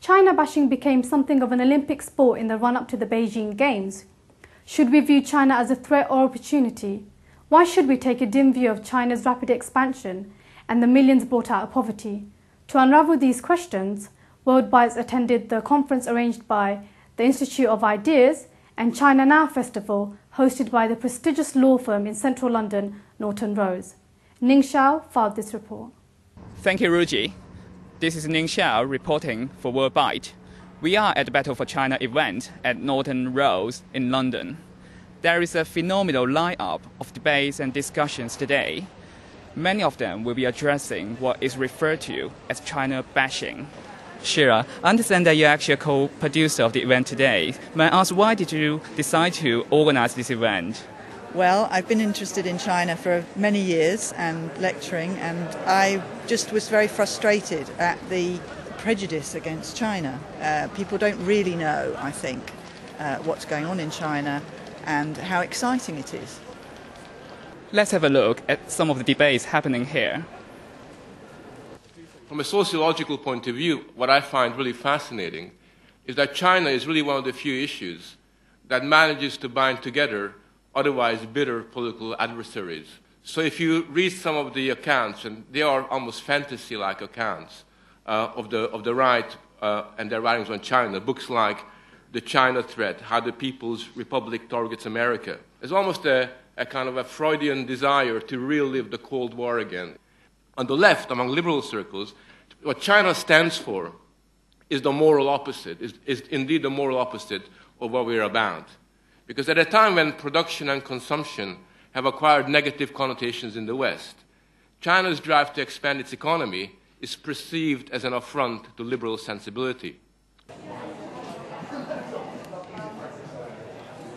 China bashing became something of an Olympic sport in the run-up to the Beijing Games. Should we view China as a threat or opportunity? Why should we take a dim view of China's rapid expansion and the millions brought out of poverty? To unravel these questions, WORLDbytes attended the conference arranged by the Institute of Ideas and China Now Festival, hosted by the prestigious law firm in central London, Norton Rose. Ning Xiao filed this report. Thank you, Ruji. This is Ning Xiao reporting for WORLDbyte. We are at the Battle for China event at Norton Rose in London. There is a phenomenal lineup of debates and discussions today. Many of them will be addressing what is referred to as China bashing. Shira, I understand that you're actually a co-producer of the event today. May I ask, why did you decide to organize this event? Well, I've been interested in China for many years and lecturing, and I just was very frustrated at the prejudice against China. People don't really know, I think, what's going on in China and how exciting it is. Let's have a look at some of the debates happening here. From a sociological point of view, what I find really fascinating is that China is really one of the few issues that manages to bind together otherwise bitter political adversaries. So if you read some of the accounts, and they are almost fantasy-like accounts of the right and their writings on China, books like The China Threat, How the People's Republic Targets America, there's almost a kind of a Freudian desire to relive the Cold War again. On the left, among liberal circles, what China stands for is the moral opposite, is indeed the moral opposite of what we're about. Because at a time when production and consumption have acquired negative connotations in the West, China's drive to expand its economy is perceived as an affront to liberal sensibility.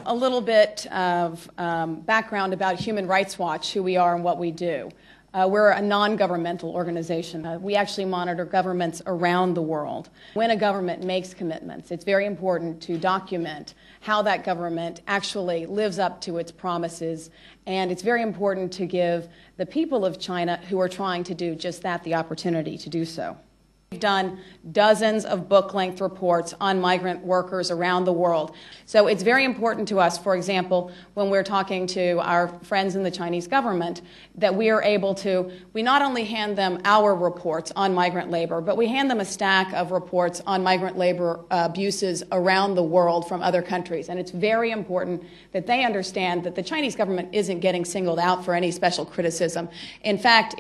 A little bit of background about Human Rights Watch, who we are and what we do. We're a non-governmental organization. We actually monitor governments around the world. When a government makes commitments, it's very important to document how that government actually lives up to its promises, and it's very important to give the people of China who are trying to do just that the opportunity to do so. We've done dozens of book-length reports on migrant workers around the world. So it's very important to us, for example, when we're talking to our friends in the Chinese government, that we are able to, we not only hand them our reports on migrant labor, but we hand them a stack of reports on migrant labor abuses around the world from other countries. And it's very important that they understand that the Chinese government isn't getting singled out for any special criticism. In fact,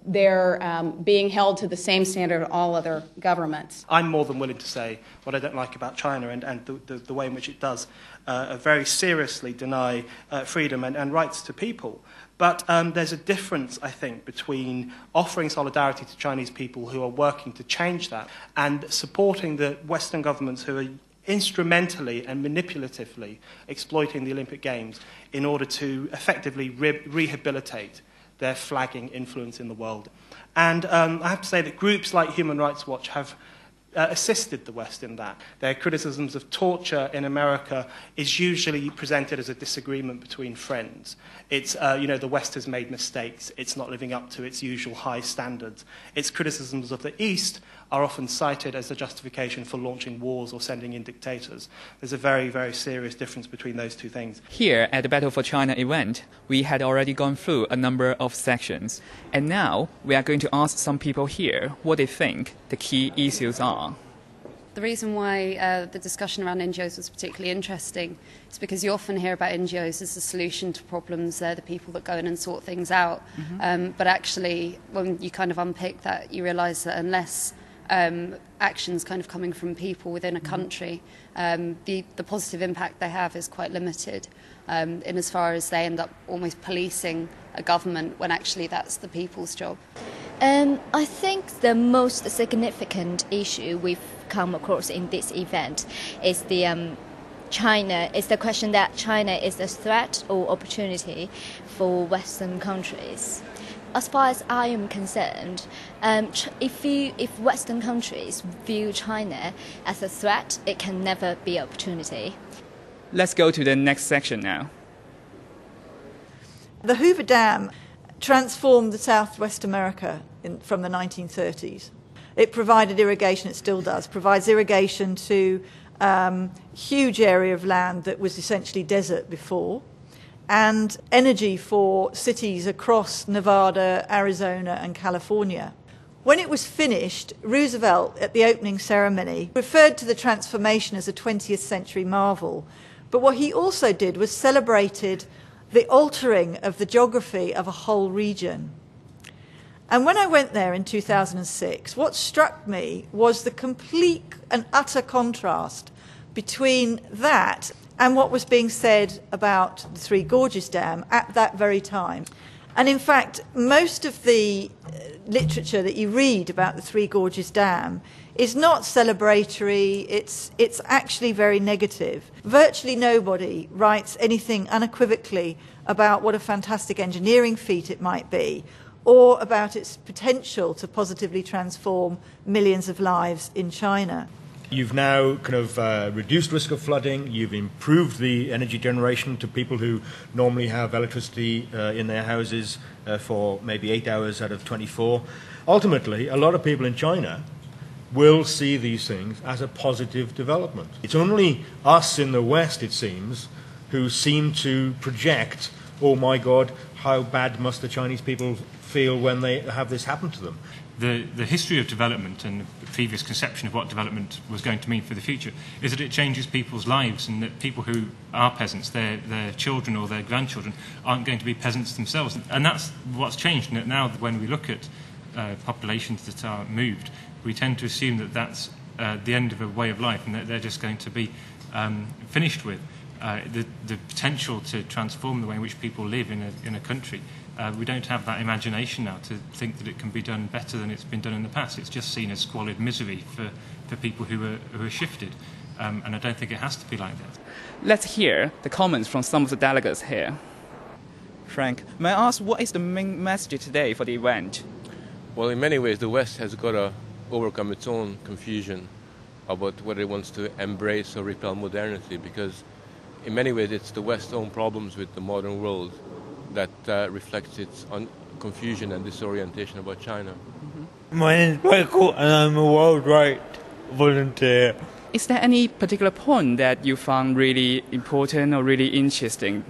they're being held to the same standard of all other governments. I'm more than willing to say what I don't like about China and the way in which it does very seriously deny freedom and rights to people. But there's a difference, I think, between offering solidarity to Chinese people who are working to change that and supporting the Western governments who are instrumentally and manipulatively exploiting the Olympic Games in order to effectively rehabilitate their flagging influence in the world. And I have to say that groups like Human Rights Watch have assisted the West in that. Their criticisms of torture in America is usually presented as a disagreement between friends. It's, the West has made mistakes. It's not living up to its usual high standards. Its criticisms of the East are often cited as a justification for launching wars or sending in dictators. There's a very, very serious difference between those two things. Here at the Battle for China event, we had already gone through a number of sections. And now we are going to ask some people here what they think the key issues are. The reason why the discussion around NGOs was particularly interesting is because you often hear about NGOs as the solution to problems. They're the people that go in and sort things out. But actually, when you kind of unpick that, you realise that unless actions kind of coming from people within a country, the positive impact they have is quite limited in as far as they end up almost policing a government when actually that's the people's job. I think the most significant issue we've come across in this event is the question that China is a threat or opportunity for Western countries. As far as I am concerned, if Western countries view China as a threat, it can never be an opportunity. Let's go to the next section now. The Hoover Dam transformed the Southwest America from the 1930s. It provided irrigation, it still does, provides irrigation to huge area of land that was essentially desert before, and energy for cities across Nevada, Arizona and California. When it was finished, Roosevelt, at the opening ceremony, referred to the transformation as a 20th century marvel. But what he also did was celebrated the altering of the geography of a whole region. And when I went there in 2006, what struck me was the complete and utter contrast between that and what was being said about the Three Gorges Dam at that very time. And in fact, most of the literature that you read about the Three Gorges Dam is not celebratory, it's actually very negative. Virtually nobody writes anything unequivocally about what a fantastic engineering feat it might be, or about its potential to positively transform millions of lives in China. You've now kind of reduced risk of flooding, you've improved the energy generation to people who normally have electricity in their houses for maybe 8 hours out of 24. Ultimately, a lot of people in China will see these things as a positive development. It's only us in the West, it seems, who seem to project, oh my God, how bad must the Chinese people feel when they have this happen to them. The history of development and the previous conception of what development was going to mean for the future is that it changes people's lives, and that people who are peasants, their children or their grandchildren, aren't going to be peasants themselves. And that's what's changed. And now when we look at populations that are moved, we tend to assume that that's the end of a way of life and that they're just going to be finished with. The potential to transform the way in which people live in a country. We don't have that imagination now to think that it can be done better than it's been done in the past. It's just seen as squalid misery for people who are shifted. And I don't think it has to be like that. Let's hear the comments from some of the delegates here. Frank, may I ask, what is the main message today for the event? Well, in many ways, the West has got to overcome its own confusion about whether it wants to embrace or repel modernity, because in many ways it's the West's own problems with the modern world that reflects its confusion and disorientation about China. Mm-hmm. My name is Michael and I'm a Worldwrite volunteer. Is there any particular point that you found really important or really interesting?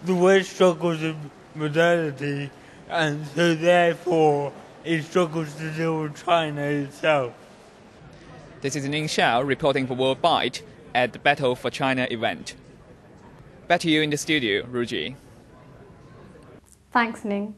The West struggles with modernity, and so therefore it struggles to deal with China itself. This is Ning Xiao reporting for Worldbyte at the Battle for China event. Back to you in the studio, Ruji. Thanks, Ning.